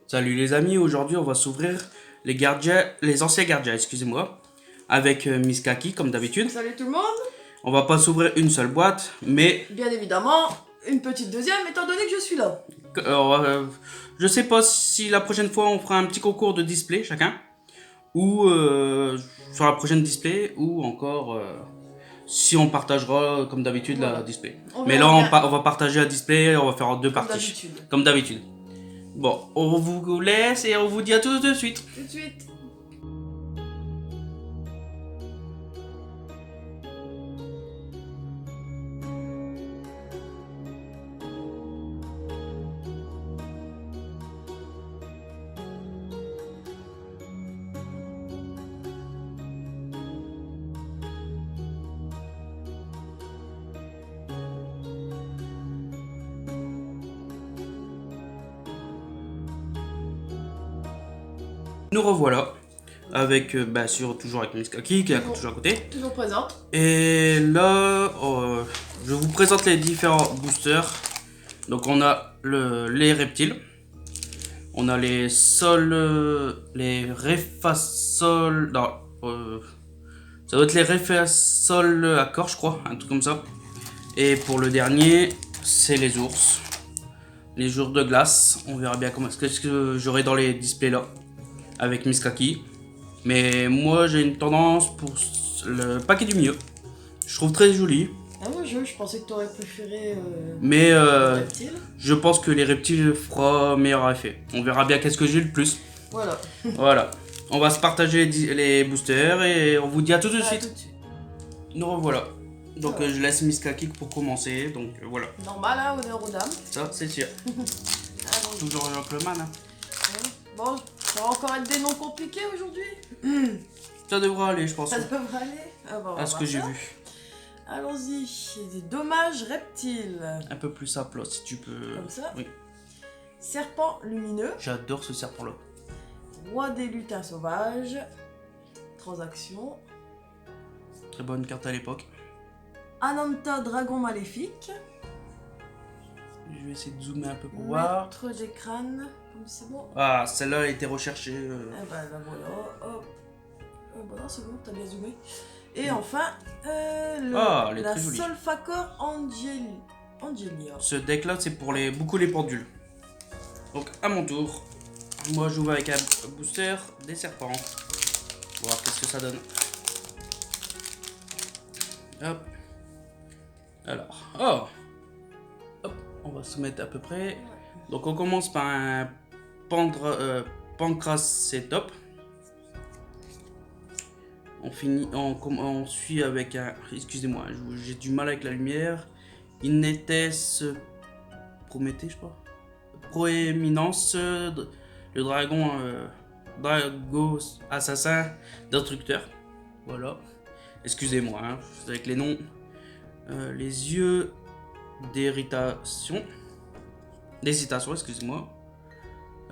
Salut les amis, aujourd'hui on va s'ouvrir les anciens gardiens, excusez-moi, avec Miss Kaki comme d'habitude. Salut tout le monde. On va pas s'ouvrir une seule boîte, mais Bien évidemment, une petite deuxième étant donné que je suis là. je sais pas si la prochaine fois on fera un petit concours de display chacun, ou sur la prochaine display, ou encore si on partagera comme d'habitude Voilà. la display. On Mais là verra bien. on va partager la display, on va faire en deux Comme parties, d'habitude. comme d'habitude. Bon, on vous laisse et on vous dit à tous de suite. Tout de suite. Nous revoilà avec toujours avec Miss Kaki qui est toujours à côté. Toujours présent. Et là, je vous présente les différents boosters. Donc on a les reptiles, on a les sols, les réfasols. Non, ça doit être les réfasols à corps, je crois, un truc comme ça. Et pour le dernier, c'est les ours, les jours de glace. On verra bien comment ce que j'aurai dans les displays là avec Miss Kaki. Mais moi j'ai une tendance pour le paquet du milieu. Je trouve très joli. Ah moi je pensais que t'aurais préféré Mais le reptile. je pense que les reptiles fera meilleur effet. On verra bien qu'est-ce que j'ai le plus. Voilà. Voilà. On va se partager les boosters et on vous dit à tout de À suite. tout de suite. Nous revoilà. Donc Ça va. je laisse Miss Kaki pour commencer. Donc voilà. Normal, hein, honneur aux dames. Ça c'est sûr. Allons-y. Toujours un gentleman. Hein. Bon, ça va encore être des noms compliqués aujourd'hui. Ça devra aller, je pense. Ça devrait aller. Ah bah, on À va ce voir que j'ai ça. vu. Allons-y. Des dommages reptiles. Un peu plus à plat si tu peux. Comme ça. Oui. Serpent lumineux. J'adore ce serpent là. Roi des lutins sauvages. Transaction. Très bonne carte à l'époque. Ananta dragon maléfique. Je vais essayer de zoomer un peu pour voir. Maître des crânes. Comme c'est bon. Ah, celle-là a été recherchée. Eh ben là voilà. Hop. Bah non, c'est bon, t'as bien zoomé. Et enfin, Elle est la très jolie. Solfacor Angelia. Ce deck là c'est pour beaucoup les pendules. Donc à mon tour, moi j'ouvre avec un booster des serpents. Voir qu'est-ce que ça donne. Hop. Alors, hop, on va se mettre à peu près. Donc on commence par un Pancracétop. On suit avec un. Excusez-moi, j'ai du mal avec la lumière. Inétès Prométhée, je crois. Proéminence, le dragon Drago assassin destructeur. Voilà. Excusez-moi, hein, avec les noms. Les yeux d'hésitation, excusez-moi.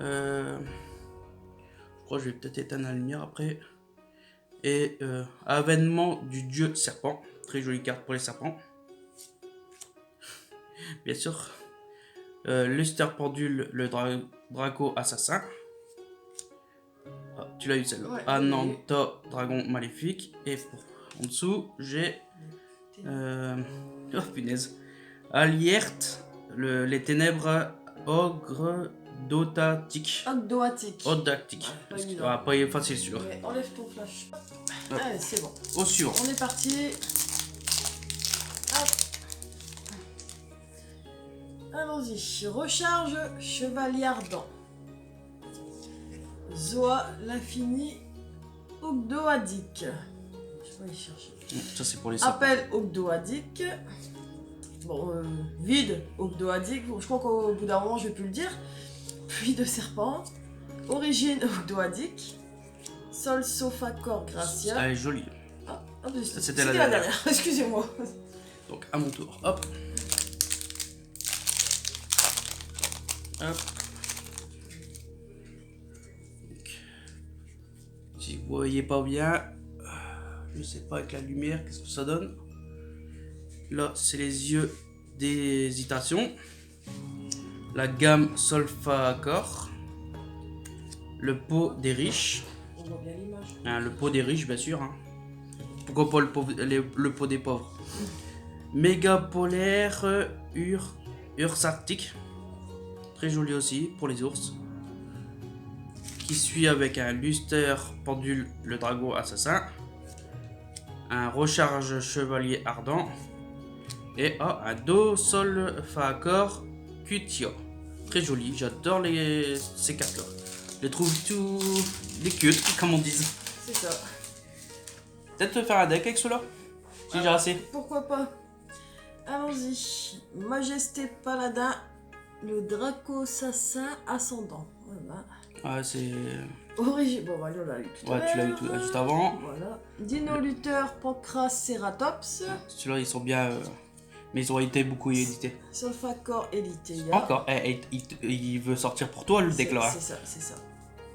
Je crois que je vais peut-être éteindre la lumière après. Et avènement du dieu serpent. Très jolie carte pour les serpents. Bien sûr. Luster pendule, le Draco assassin. Ah, tu l'as eu celle-là. Ouais, Ananta, dragon maléfique. Et en dessous, j'ai. Oh punaise. Aliert, les ténèbres ogre dotatique. Ogdoatique. Odactique. Pas évident. Ah, pas facile sûr. Mais enlève ton flash. Hop. Allez, c'est bon. Au suivant. On est parti. Hop. Allons-y. Recharge chevalier ardent. Zoa l'infini. Ogdoadique. Je vais aller chercher. Ça c'est pour les serpents. Appel Ogdoadique. Bon, vide Ogdoadique. Je crois qu'au bout d'un moment, je vais plus le dire. Puis de serpent. Origine Ogdoadique. Sol Sophacor Gracia. Elle est jolie. Ah, C'était la la dernière. dernière. Excusez-moi. Donc à mon tour. Hop. Hop. Donc, si vous voyez pas bien, je sais pas avec la lumière qu'est-ce que ça donne. Là c'est les yeux d'hésitation. La gamme Solfacor. le pot des riches. On voit bien l'image. Hein, le pot des riches, bien sûr. Hein. Pourquoi pas le pot des pauvres? Méga polaire urs arctique. Très joli aussi pour les ours. Qui suit avec un luster pendule le dragon assassin. Un recharge chevalier ardent. Et un dos sol faakor cutia. Très joli, j'adore ces cartes là. Je les trouve tout des cute, comme on dit. C'est ça. Peut-être faire un deck avec ceux-là. Si j'ai assez. Pourquoi pas. Allons-y. Majesté Paladin, le Draco Assassin ascendant. Voilà. Ouais, c'est. Origine. Bon, voilà, on l'a eu tout à Ouais, tu l'as eu l'heure. juste avant. Voilà. Dino Luther Pancras Ceratops. Ceux-là, ils sont bien. Mais ils ont été beaucoup édités. Solfacor Elitea. Encore. Il veut sortir pour toi le deck là. C'est ça, c'est ça.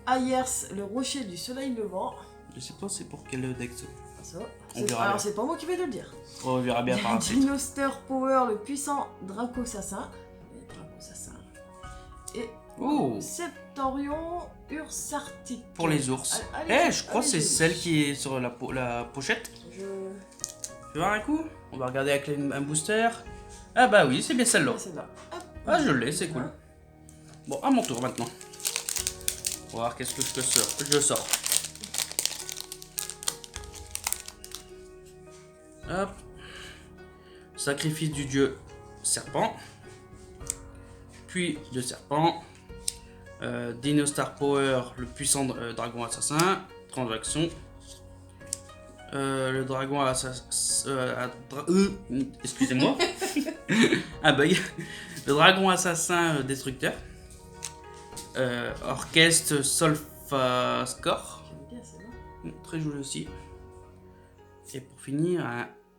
Ayers, le rocher du soleil levant. Je sais pas c'est pour quel deck ça. Ça. On verra Alors, bien. c'est pas moi qui vais te le dire. On verra bien par la suite. Dinoster Power, le puissant Draco Assassin. Draco Assassin. Et Oh, Septorion Urs Arctique. pour les ours. Allez, Je crois que c'est allez, celle qui est sur la pochette. Je... Tu veux voir un coup? On va regarder avec un booster. Ah bah oui, c'est bien celle-là. Celle-là. Hop. Ah, je l'ai, c'est cool. Bon, à mon tour maintenant. On va voir qu'est-ce que je sors. Hop. Sacrifice du dieu serpent. Puis de serpent. Dino Star Power, le puissant dragon assassin. Transaction. Le dragon assassin. Excusez-moi. Un bug. Le dragon assassin destructeur. Orchestre Solfascore. J'aime bien celle-là. Très joli aussi. Et pour finir,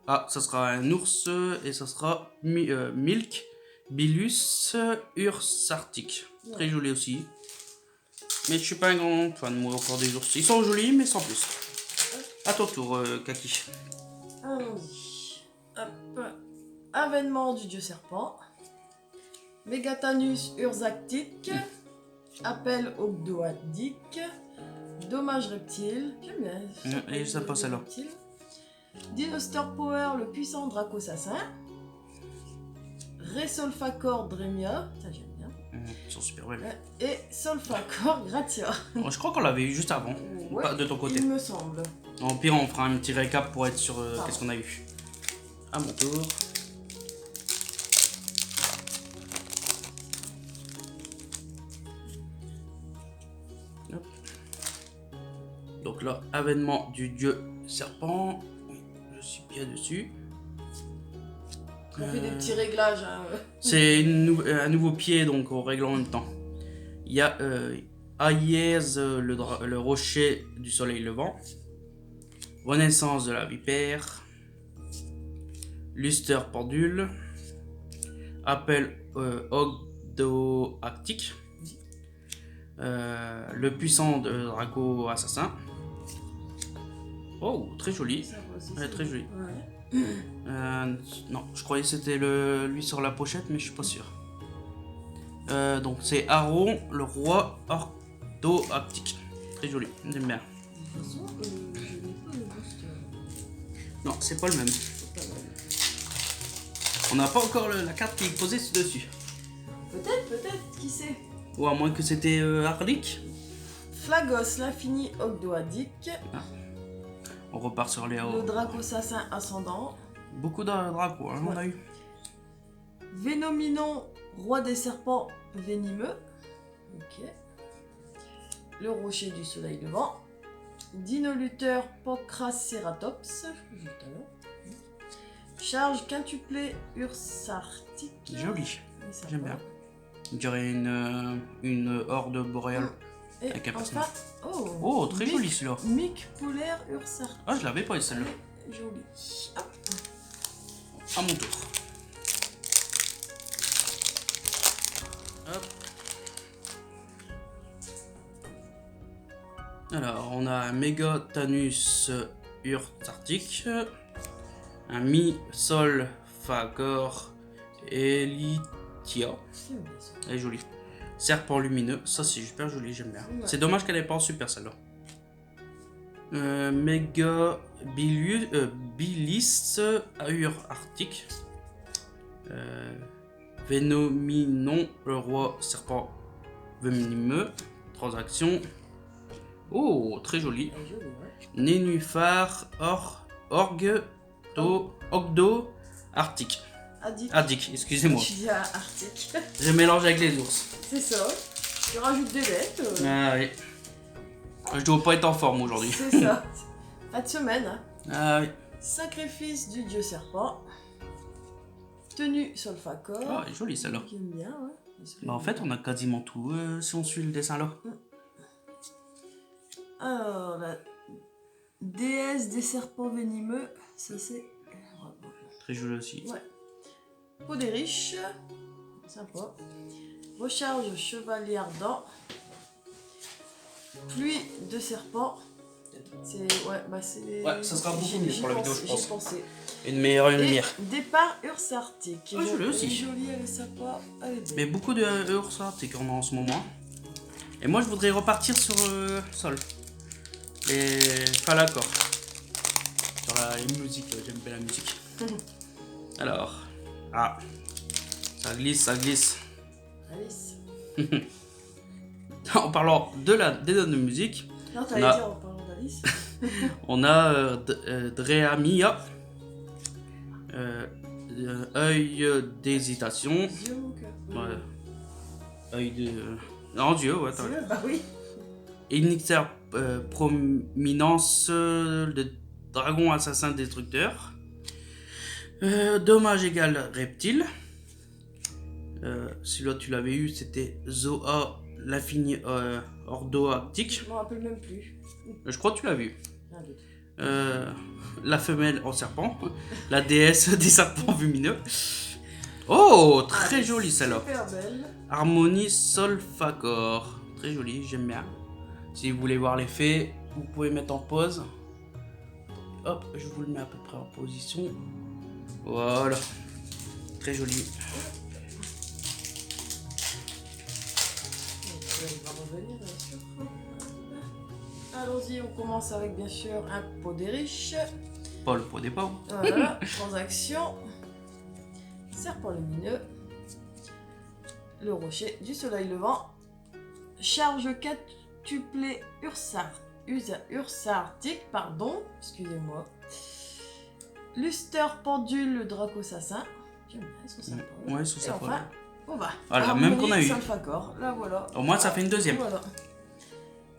ça sera un ours et ça sera Milk Bilus Urs Arctique. Très joli aussi. Mais je suis pas un grand fan moi encore des ours. Ils sont jolis mais sans plus. À ton tour, Kaki. Allons-y. Hop. Avènement du dieu serpent. Megatanus Ursactique. Appel Ogdoadique. Dommage reptile. J'aime bien. Et ça passe alors. Reptile. Dinoster Power, le puissant Draco Assassin. Resolfacor Dremia. Ça j'aime bien. Ils sont super belles. Et Solfacor Gratia. Je crois qu'on l'avait eu juste avant. Ouais, Pas de ton côté. il me semble. En pire, on fera un petit récap pour être sur Ah. qu'est-ce qu'on a eu. À mon tour. Hop. Donc là, avènement du dieu serpent. Oui, je suis bien dessus. On fait des petits réglages. Hein. C'est un nouveau pied, donc on règle en même temps. Il y a Ayez, le rocher du soleil levant. Renaissance de la vipère. Luster pendule. Appel ogdoactique. Le puissant de Draco assassin. Oh, très joli. Ça va aussi, Ouais, très joli. Ouais. Non, je croyais que c'était lui sur la pochette, mais je suis pas sûr. Donc c'est Aron, le roi orthoaptique. Très joli, j'aime bien. De toute façon, je n'ai pas le booster. Non, c'est pas le même. C'est pas mal. On n'a pas encore la carte qui est posée dessus. Peut-être, qui sait. Ou à moins que c'était Hardic. Flagos, l'infini ogdoadique. On repart sur les Le Draco Assassin ascendant. beaucoup de Draco, hein, on a eu. Vénominon, roi des serpents venimeux. Ok. Le rocher du soleil levant. Dinoluteur Pancraceratops. Juste tout à l'heure. Charge quintuplée Ursarctique. Joli, Et ça j'aime va. bien. On dirait une horde boréale. Et Avec un enfin, Oh, très Mic- joli celui-là. Mic polaire Ursarctique. Ah, je l'avais pas eu celle-là. Joli. Hop. À mon tour. Hop. Alors, on a un Megatanus Urtarctique, un Mi-Sol Fagor Elitia. C'est bien ça. Elle est jolie. Serpent lumineux, ça c'est super joli, j'aime bien. Ouais. C'est dommage qu'elle n'est pas en super celle-là. Méga Bilis Ahur Arctique. Vénominon, le roi serpent venimeux. Transaction. Oh, très joli. Elle est jolie, ouais. Nénuphar, Ogdo, Arctique. Addict. Arctique, excusez-moi. Tu dis à Arctique. J'ai mélangé avec les ours. C'est ça. Tu rajoutes des lettres. Ah oui. Je dois pas être en forme aujourd'hui. C'est ça. Pas de semaine. Hein. Ah oui. Sacrifice du dieu serpent. Tenue Solfacor. Ah, elle est jolie celle-là. J'aime bien, ouais. Bah en fait, on a quasiment tout si on suit le dessin là. Alors, la déesse des serpents venimeux. Ça, c'est. Très joli aussi. Ouais. Peau des riches. Sympa. Recharge chevalier ardent. Pluie de serpents. C'est. Ouais, bah c'est. Ouais, ça sera beaucoup mieux pour la vidéo, je pense. J'ai pensé. Une meilleure Et lumière. départ Urs Arctique. Ah, joli aussi. Elle est jolie, elle est sympa. Elle est belle. Mais beaucoup de ours arctiques qu'on a en ce moment. Et moi, je voudrais repartir sur sol. Et Falacor. Sur la musique, j'aime bien la musique. Alors. Ah. Ça glisse, ça glisse. Alice. En parlant des notes de musique, Non, t'allais On a- dire en parlant d'Alice. on a Dreamia. Œil d'hésitation. Dieu, mon cœur. Ouais. Œil de. Non, Dieu, ouais, t'as raison. Dieu, bah oui. Inixer prominence de dragon assassin destructeur. Dommage égal reptile. Celui-là tu l'avais eu, c'était Zoa l'infini ordoactique. Je m'en rappelle même plus. Je crois que tu l'as vu. Un doute. La femelle en serpent. La déesse des serpents lumineux. Oh, très Ah, jolie celle-là. Super belle. Harmonie Solfacor. Très jolie, j'aime bien. Si vous voulez voir l'effet, vous pouvez mettre en pause. Hop, je vous le mets à peu près en position. Voilà. Très joli. Donc, il va revenir, bien sûr. Allons-y, on commence avec bien sûr un pot des riches. Pas le pot des pauvres. Voilà, transaction. Serpent lumineux. Le rocher du soleil levant. Charge quatuplée Ursarctique, pardon, excusez-moi. Luster pendule le draco assassin. J'aime bien, ils sont sympas. Ouais, sous Et sa enfin, on va. Voilà, la même qu'on a eu. Solfacor, là voilà. Au moins, ça fait une deuxième. Voilà.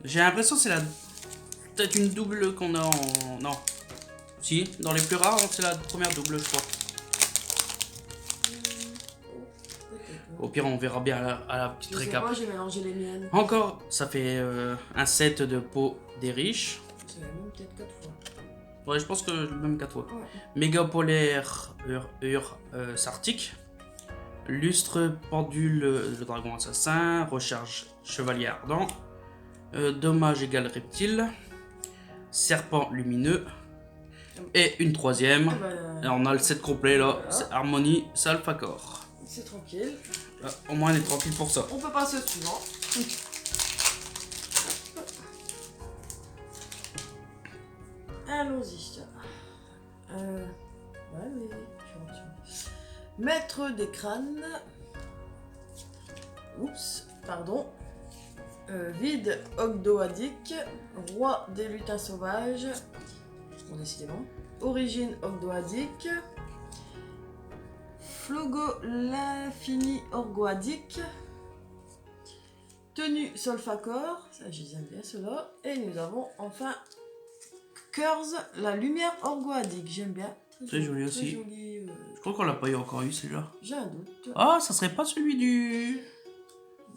J'ai l'impression que c'est peut-être une double qu'on a en. Non. Si, dans les plus rares, c'est la première double, je crois. Au pire, on verra bien à la petite Je sais récap. pas, j'ai mélangé les miennes. Encore, ça fait un set de peau des riches. C'est la même peut-être 4 fois. Ouais, je pense que même 4 fois. Ouais. Mégapolaire Sarctique. Lustre pendule le dragon assassin. Recharge chevalier ardent. Dommage égal reptile. Serpent lumineux. Et une troisième. Ah bah, Et on a le set complet là. Voilà. C'est Harmonie Salfacor. c'est tranquille. Au moins on est tranquille pour ça. On peut passer au suivant. Allons-y. Ouais, mais... Maître des crânes. Oups, pardon. Vide Ogdoadic. Roi des lutins sauvages. Bon, décidément. Origine Ogdoadic. Flogo l'infini orgoadique. Tenue Solfacor, ça je les aime bien ceux-là. Et nous avons enfin Curse, la lumière orgoadique, j'aime bien. Très joli très aussi. Joli, Je crois qu'on l'a pas eu encore eu celui-là. j'ai un doute. Ah, ça serait pas celui du.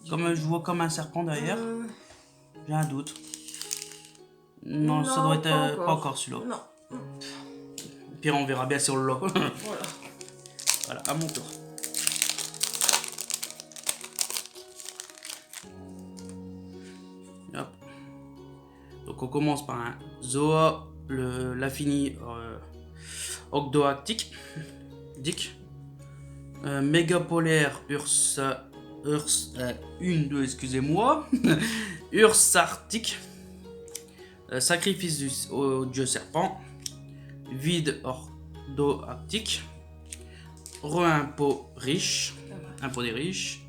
Comme je vois comme un serpent derrière. J'ai un doute. Non, ça doit être pas encore celui-là. Non, Au pire, on verra bien sur le lot. voilà. Voilà, à mon tour. Hop. Donc on commence par un Zoa, l'infini Ogdoactique. Dick. Mégapolaire une, deux, excusez-moi. Ursartic. Sacrifice au dieu serpent. Vide ordoactique. Re-impôt riche. Impôt des riches.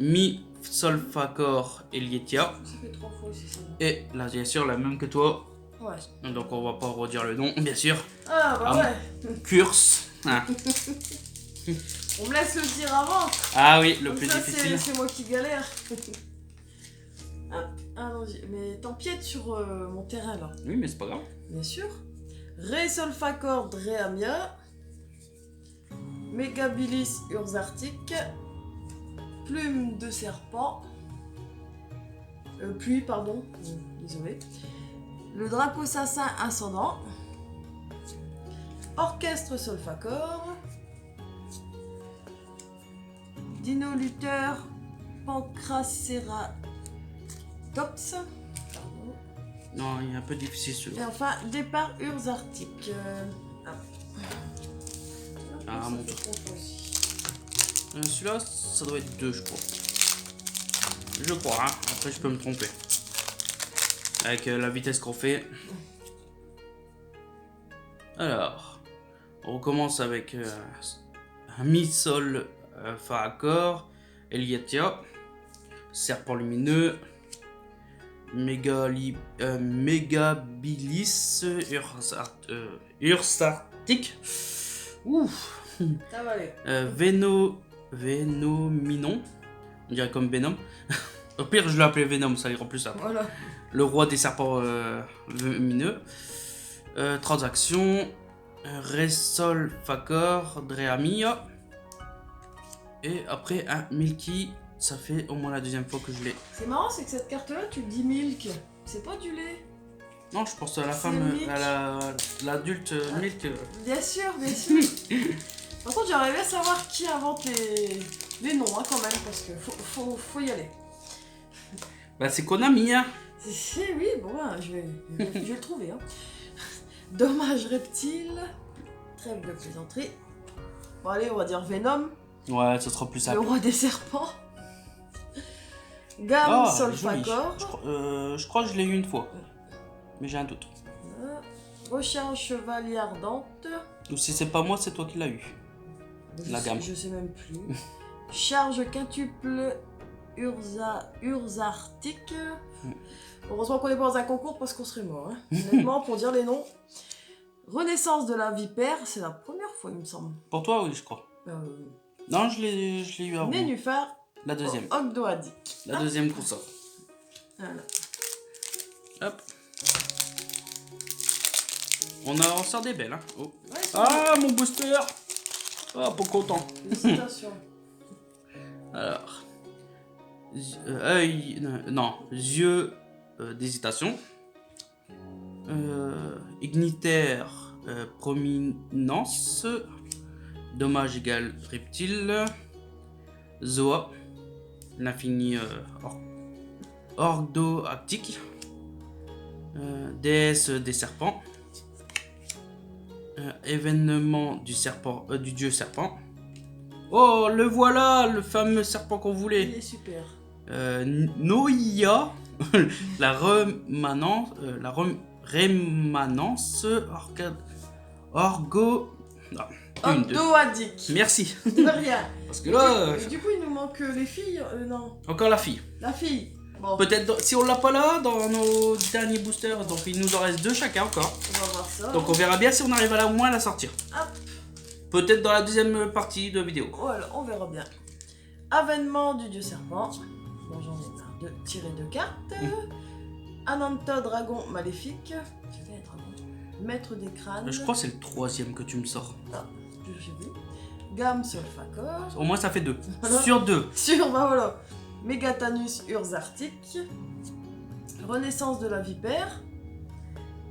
Mi solfacor Elietia. Ça fait 3 fois aussi ça. Et là, bien sûr, la même que toi. Ouais. Donc, on va pas redire le nom, bien sûr. Ah bah ouais. Curse. Ah. On me laisse le dire avant. Ah oui, le Comme plus ça, difficile. c'est moi qui galère. Mais t'empiètes sur mon terrain là. Oui, mais c'est pas grave. Bien sûr. Ré solfacor Dreamia. Megabilis ursartic. Plume de serpent. Pluie, pardon. Désolé. Le Dracosassin ascendant. Orchestre solfacor. Dinoluteur Pancraceratops. Pardon. Non, il est un peu difficile Et celui-là. enfin, départ ursartic. Ah, mon Dieu. Celui-là, ça doit être 2, je crois. Je crois, hein. Après, je peux me tromper. Avec la vitesse qu'on fait. Alors, on recommence avec un mi-sol fa accord, Elietia, serpent lumineux, Megabilis ursartic. Ouf. Ça va aller. Vénominon, on dirait comme Venom. Au pire, je l'appelais Venom, ça ira plus simple. Voilà. Le roi des serpents lumineux. Transaction. Resol Facor Dreamia. Et après un Milky. Ça fait au moins la deuxième fois que je l'ai. C'est marrant, c'est que cette carte-là, tu le dis milk. C'est pas du lait. Non, je pense à la C'est femme, Milk. à l'adulte Milk. Bien sûr, bien sûr. Par contre, j'aimerais bien savoir qui invente les noms, hein, quand même, parce que faut y aller. Bah, c'est Konami, hein. Oui, bon, ben, je vais le trouver. Hein. Dommage reptile. Trêve de plaisanterie. Bon, allez, on va dire Venom, Ouais, ça sera plus le simple. roi des serpents. Gamme Ah, solfacor. joli. Je crois que je l'ai eu une fois. Mais j'ai un doute. Recharge chevalier ardente. Ou si c'est pas moi, c'est toi qui l'as eu. La gamme. Je sais même plus. Charge quintuple ursartic. Heureusement qu'on n'est pas dans un concours parce qu'on serait mort. Hein. Honnêtement, pour dire les noms. Renaissance de la vipère, c'est la première fois, il me semble. Pour toi, oui, je crois. Non, je l'ai eu avant. Nénuphar. La deuxième. Ogdoadic. La deuxième qu'on sort. Voilà. Hop. On sort des belles, hein. Oh. Ouais, Ah, mon booster. Ah, pas content. félicitations. Alors. Œil. Non, yeux d'hésitation. Ignitaire prominence. Dommage égal reptile. Zoa. L'infini ordoactique. Déesse des serpents. Événement du serpent, du dieu serpent. Oh, le voilà, le fameux serpent qu'on Il voulait. est super. Noia, la remanence, rémanence, orgo. Non, une, deux. Ogdoadic. Merci. De rien. Parce que là, Du coup, il nous manque les filles. Non, encore la fille. la fille. Bon, Peut-être si on l'a pas là dans nos derniers boosters, donc il nous en reste 2 chacun encore. on va voir ça. Donc on verra bien si on arrive au moins à la sortir. Hop. Peut-être dans la deuxième partie de vidéo. Voilà, on verra bien. Avènement du dieu serpent. Bon, j'en ai marre de tirer 2 cartes. Ananta dragon maléfique. C'était un dragon. Maître des crânes. Je crois que c'est le troisième que tu me sors. Je sais plus. Gamme solfacor. Au moins ça fait 2. Voilà. Sur 2. Sur, bah voilà. Mégatanus ursartic. Renaissance de la vipère.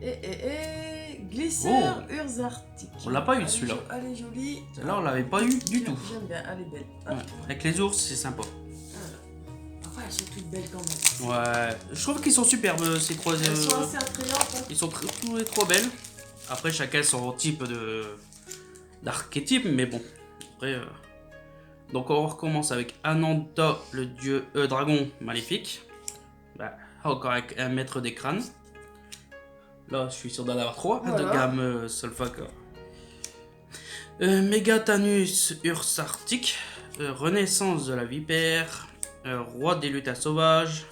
Et glisseur ursartic. On l'a pas eu, Elle est celui-là. Elle est jolie. Celle-là on l'avait pas eu du tout. J'aime bien, elle est belle. Hop, Ouais. Avec les ours c'est sympa. voilà. Enfin, elles sont toutes belles quand même. Ouais. Je trouve qu'ils sont superbes ces trois. Elles sont assez attrayantes. Hein. Ils sont tous les trois belles. Après chacun son type d'archétype, mais bon. Après Donc on recommence avec Ananta, le dieu dragon maléfique. Bah, encore avec un maître des crânes. Là, je suis sûr d'en avoir 3 de Voilà. gamme Solfac. Megatanus ursarctique, renaissance de la vipère, roi des lutins sauvages,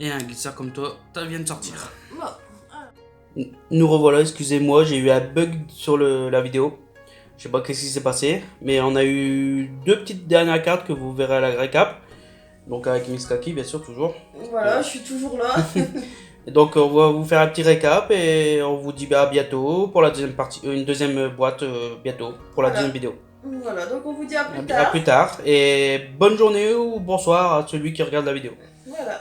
et un glisseur comme toi, ça vient de sortir. Bon. Nous revoilà, excusez-moi, j'ai eu un bug sur la vidéo. Je sais pas qu'est-ce qui s'est passé, mais on a eu 2 petites dernières cartes que vous verrez à la récap. Donc avec Miss Kaki, bien sûr, toujours. Voilà, je suis toujours là. Et donc on va vous faire un petit récap et on vous dit à bientôt pour la deuxième partie, une deuxième boîte bientôt pour la Voilà. deuxième vidéo. Voilà, donc on vous dit à plus À tard. plus tard et bonne journée ou bonsoir à celui qui regarde la vidéo. Voilà.